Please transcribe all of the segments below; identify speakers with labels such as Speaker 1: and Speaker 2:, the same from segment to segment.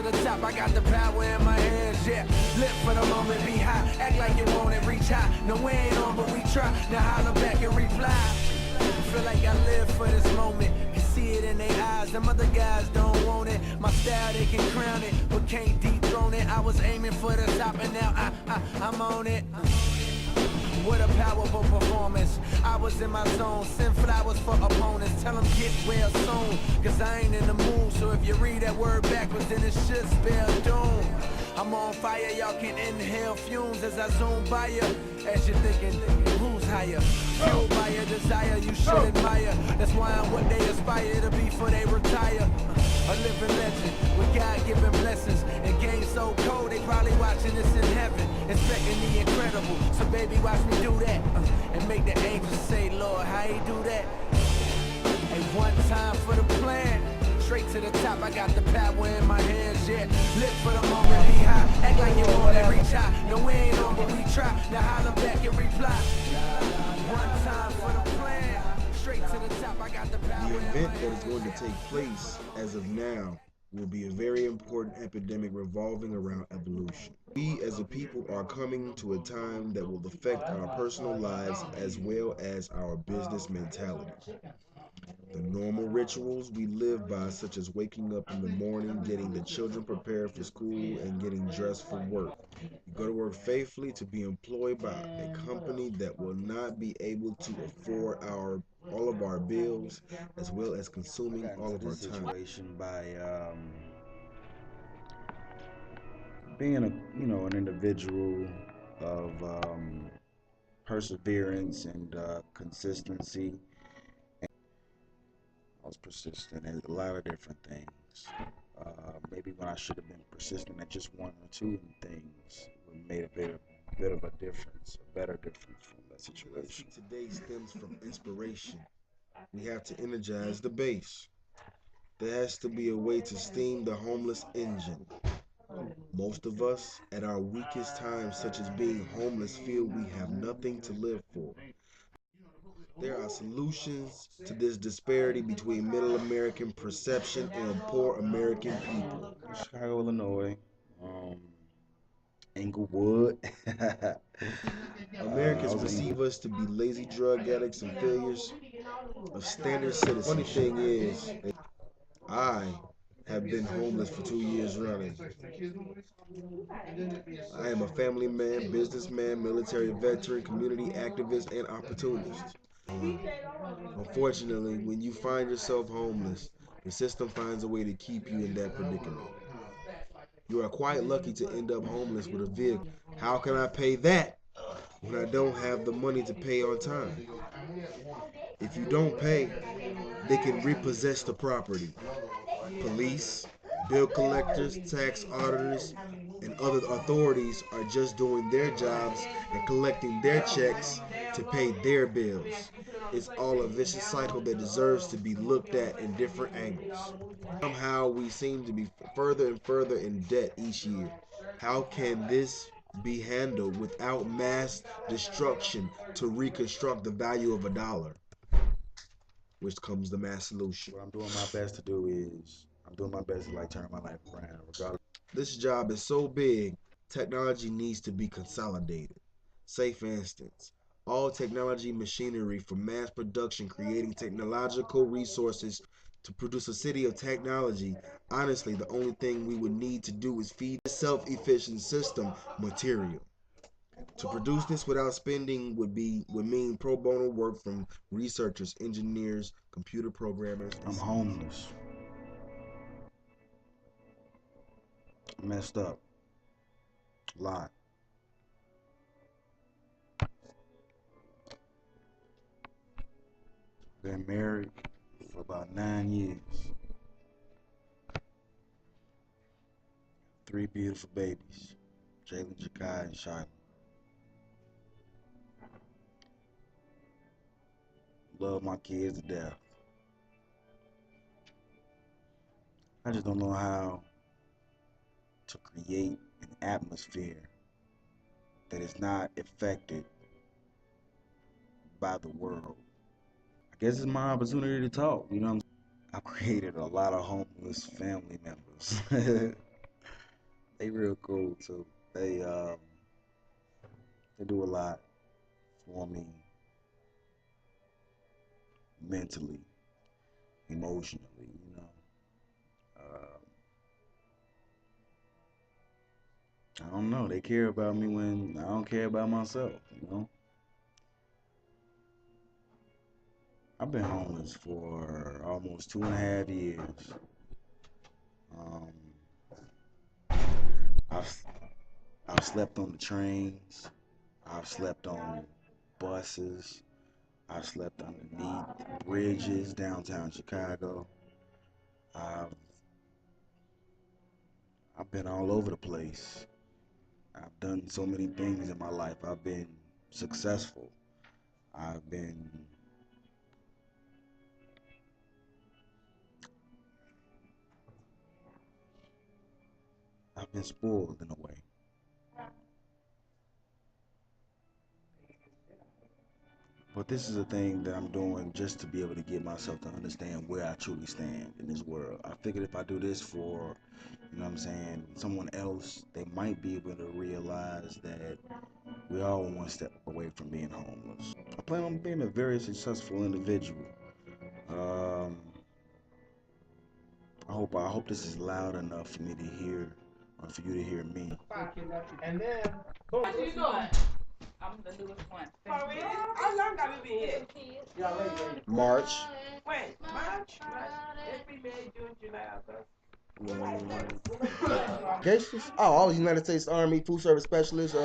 Speaker 1: to the top, I got the power in my hands, yeah. Live for the moment, be high, act like you want it, reach high. No, we ain't on, but we try. Now holler back and reply. Feel like I live for this moment. Can see it in their eyes. Them other guys don't want it. My style, they can crown it, but can't dethrone it. I was aiming for the top, and now I'm on it. What a powerful performance. I was in my zone, send flowers for opponents. Tell them get well soon, cause I ain't in the mood. So if you read that word backwards, then it should spell doom. I'm on fire, y'all can inhale fumes as I zoom by you. As you're thinking, who's higher? Fueled by your desire, you should admire. That's why I'm what they aspire to be before they retire. A living legend with God-given blessings. And game so cold, they probably watching this in heaven, expecting the incredible. So baby, watch me do that, and make the angels say, Lord, how he do that? Hey, one time for the plan. Straight to the top, I got the power in my hands, yeah. Live for the moment, be high, act like you want it, reach high. No, we ain't on, but we try. Now holler back and reply. One time for the plan. Straight to the top, I got the power in my hands.
Speaker 2: The event that is going to take place as of now will be a very important epidemic revolving around evolution. We as a people are coming to a time that will affect our personal lives as well as our business mentality. The normal rituals we live by, such as waking up in the morning, getting the children prepared for school, and getting dressed for work. We go to work faithfully to be employed by a company that will not be able to afford all of our bills, as well as consuming all of our time.
Speaker 3: By being an individual of perseverance and consistency. I was persistent in a lot of different things. Maybe when I should have been persistent at just one or two things, it made a bit of a difference, a better difference from that situation.
Speaker 2: Today stems from inspiration. We have to energize the base. There has to be a way to steam the homeless engine. Most of us, at our weakest times, such as being homeless, feel we have nothing to live for. There are solutions to this disparity between middle American perception and poor American people.
Speaker 3: Chicago, Illinois, Inglewood.
Speaker 2: Americans perceive us to be lazy drug addicts and failures of standard citizens. Funny thing is, I have been homeless for 2 years running. I am a family man, businessman, military veteran, community activist, and opportunist. Unfortunately, when you find yourself homeless, the system finds a way to keep you in that predicament. You are quite lucky to end up homeless with a vehicle. How can I pay that when I don't have the money to pay on time? If you don't pay, they can repossess the property. Police, bill collectors, tax auditors, and other authorities are just doing their jobs and collecting their checks to pay their bills. It's all a vicious cycle that deserves to be looked at in different angles. Somehow we seem to be further and further in debt each year. How can this be handled without mass destruction to reconstruct the value of a dollar? Which comes the mass solution.
Speaker 3: What I'm doing my best to do is, I'm doing my best to turn my life around, regardless.
Speaker 2: This job is so big, technology needs to be consolidated. Say for instance, all technology machinery for mass production, creating technological resources to produce a city of technology. Honestly, the only thing we would need to do is feed the self-efficient system material. To produce this without spending would mean pro bono work from researchers, engineers, computer programmers.
Speaker 3: I'm homeless. Messed up. A lot. Been married for about 9 years. 3 beautiful babies, Jalen, Jakai, and Shiloh. Love my kids to death. I just don't know how to create an atmosphere that is not affected by the world. I guess it's my opportunity to talk, you know what I'm saying? I've created a lot of homeless family members. They real cool too. They do a lot for me mentally, emotionally, you know. I don't know. They care about me when I don't care about myself, you know. I've been homeless for almost 2.5 years. Um, I've I've slept on the trains. I've slept on buses. I've slept underneath bridges downtown Chicago. I've I've been all over the place. I've done so many things in my life. I've been successful. I've been I've been spoiled in a way. But this is a thing that I'm doing just to be able to get myself to understand where I truly stand in this world. I figured if I do this for, you know what I'm saying, someone else, they might be able to realize that we all one step away from being homeless. I plan on being a very successful individual. Um, I hope this is loud enough for me to hear, or for you to hear me.
Speaker 4: And then, boom.
Speaker 5: What you doing? I'm the newest one.
Speaker 4: For real? How long have you been here? Yeah, wait.
Speaker 2: March.
Speaker 4: Wait, March? April, May, June, July, August.
Speaker 2: Cases? Oh, I was United States Army Food Service Specialist,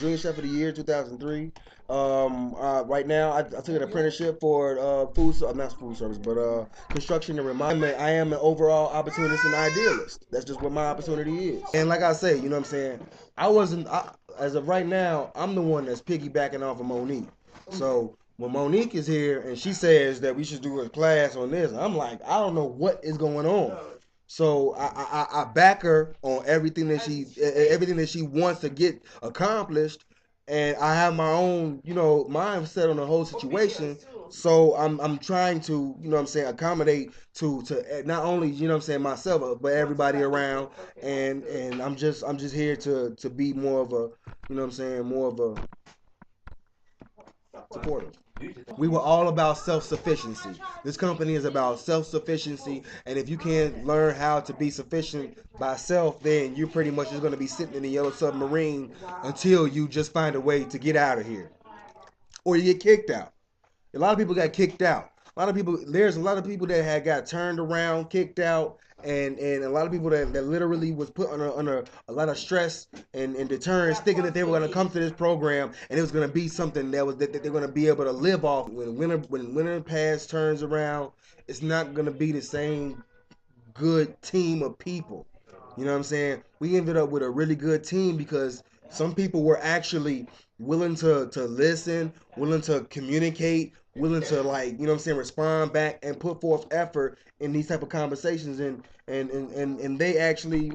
Speaker 2: Junior Chef of the Year, 2003. Right now, I took an apprenticeship for not food service, but construction and remodeling. I am an overall opportunist and idealist. That's just what my opportunity is. And like I say, you know what I'm saying? As of right now, I'm the one that's piggybacking off of Monique. So when Monique is here and she says that we should do a class on this, I'm like, I don't know what is going on. So I back her on everything that she wants to get accomplished, and I have my own, mindset on the whole situation. So I'm trying to, accommodate to not only, myself, but everybody around, and I'm just here to be more of a, more of a supportive. We were all about self-sufficiency. This company is about self-sufficiency, and if you can't learn how to be sufficient by self, then you're pretty much just going to be sitting in the yellow submarine until you just find a way to get out of here, or you get kicked out. A lot of people got kicked out. There's a lot of people that had got turned around, kicked out, and a lot of people that literally was put under a lot of stress and deterrence, thinking that they were going to come to this program and it was going to be something that they're going to be able to live off. When winter pass turns around, it's not going to be the same good team of people. You know what I'm saying? We ended up with a really good team because some people were actually willing to listen, willing to communicate, willing to respond back and put forth effort in these type of conversations, and they actually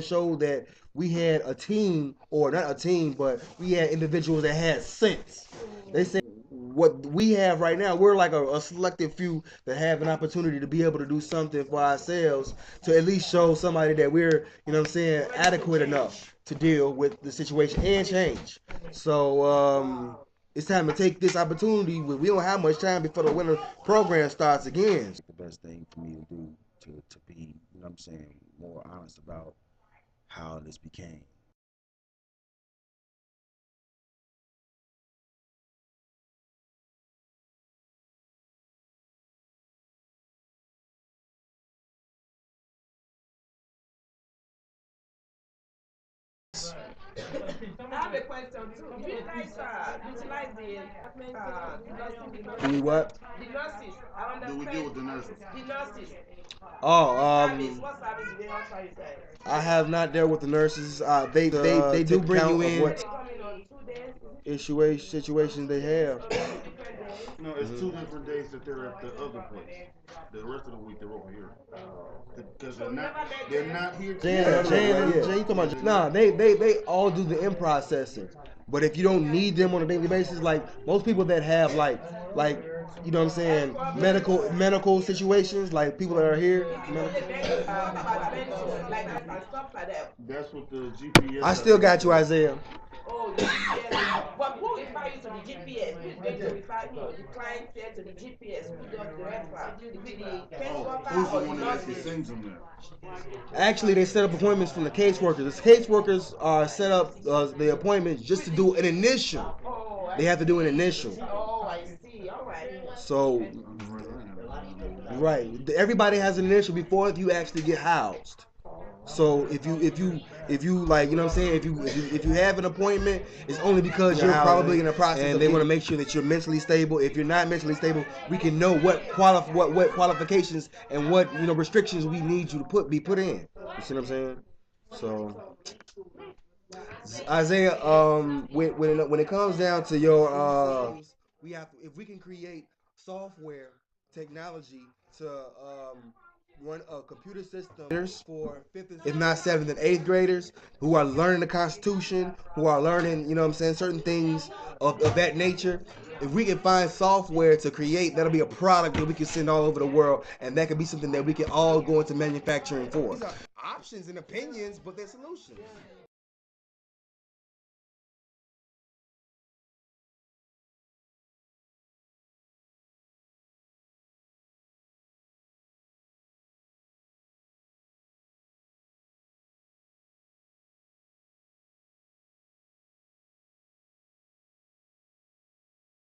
Speaker 2: showed that we had a team, or not a team, but we had individuals that had sense. They said what we have right now, we're like a selective few that have an opportunity to be able to do something for ourselves, to at least show somebody that we're, adequate enough to deal with the situation and change. So it's time to take this opportunity. We don't have much time before the winter program starts again.
Speaker 3: The best thing for me to do to be, more honest about how this became.
Speaker 4: I have a question too. Do you guys utilize the
Speaker 2: Do what?
Speaker 4: the nurses? I
Speaker 6: Do we deal with the nurses?
Speaker 4: The nurses.
Speaker 2: Oh,
Speaker 4: Service. What service do they offer you guys?
Speaker 2: I have not dealt with the nurses. They do bring you in
Speaker 4: They come in on 2 days.
Speaker 2: situations they have.
Speaker 6: No, it's 2 different days that they're at the other place. The rest of the week they're over here. Because they're not here.
Speaker 2: Jan, you talking about? Nah, they all do the in processing. But if you don't need them on a daily basis, like most people that have like you know what I'm saying, medical situations, like people that are here.
Speaker 6: That's what the GPS.
Speaker 2: I still got you, Isaiah.
Speaker 4: Oh, the GPS. But who refer you to the GPS? Who is going to refer me? The client said to the GPS. Who does the refer? Is it the caseworker
Speaker 6: Who's the
Speaker 4: or
Speaker 6: one
Speaker 4: the
Speaker 6: that actually
Speaker 4: nurses?
Speaker 6: sends them there?
Speaker 2: Actually, they set up appointments from the caseworkers. The caseworkers are set up the appointments just to do an initial.
Speaker 4: Oh,
Speaker 2: They have to do an initial.
Speaker 4: Oh, I see. All right.
Speaker 2: So, right, everybody has an initial before you actually get housed. So if you like, you know what I'm saying, if you have an appointment, it's only because you're probably in the process, and they want to make sure that you're mentally stable. If you're not mentally stable, we can know what qualifications and what restrictions we need you to be put in. You see what I'm saying? So Isaiah, when it comes down to your we have to, if we can create software technology to run a computer system for 5th, if not 7th and 8th graders who are learning the Constitution, who are learning, you know what I'm saying, certain things of that nature. If we can find software to create, that'll be a product that we can send all over the world, and that could be something that we can all go into manufacturing for. These are options and opinions, but they're solutions.